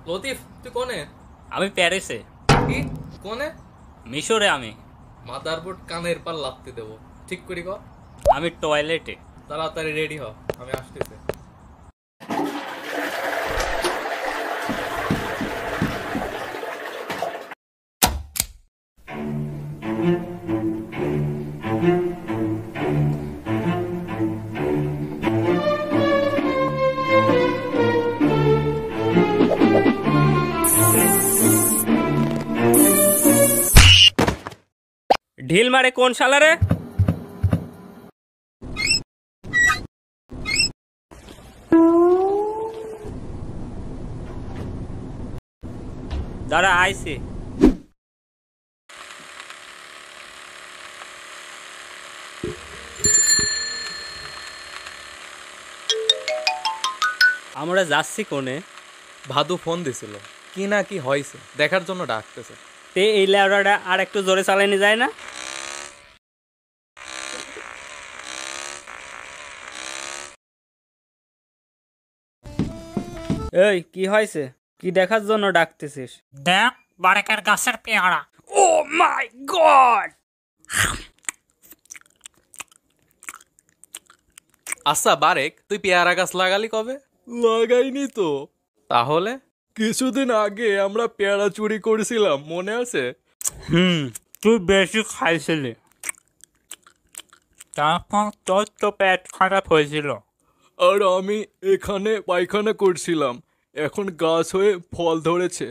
লতিফ তুই কোনে? আমি প্যারিসে। কি কোনে? মিশরে আমি। মাদারবোর্ড কানের পার লাত্তি দেবো। ঠিক করি ক। আমি টয়লেটে। তাড়াতাড়ি রেডি হ, আমি আসতেছি। ঢিল মারে কোন শালারে? দাঁড়া আইছি। আমরা যাচ্ছি কোনে? ভাদু ফোন দিছিল, কি না কি হয়েছে দেখার জন্য ডাকতেছে। তে এই ল্যাবরাটা আর একটু জোরে চালানো যায় না? এই কি হয়েছে? কি দেখার জন্য ডাকতেছিস? দেখ বারেকের গাছের পেয়ারা। ও মাই গড! আচ্ছা বারেক, তুই পেয়ারা গাছ লাগালি কবে? লাগাইনি তো। তাহলে কিছুদিন আগে আমরা পেয়ারা চুরি করেছিলাম, মনে আছে? তুই বেশি খাইছিলি, তারপর তোর তো পেট খারাপ হয়েছিল। আর আমি এখানে পায়খানা করছিলাম, এখন গাছ হয়ে ফল ধরেছে,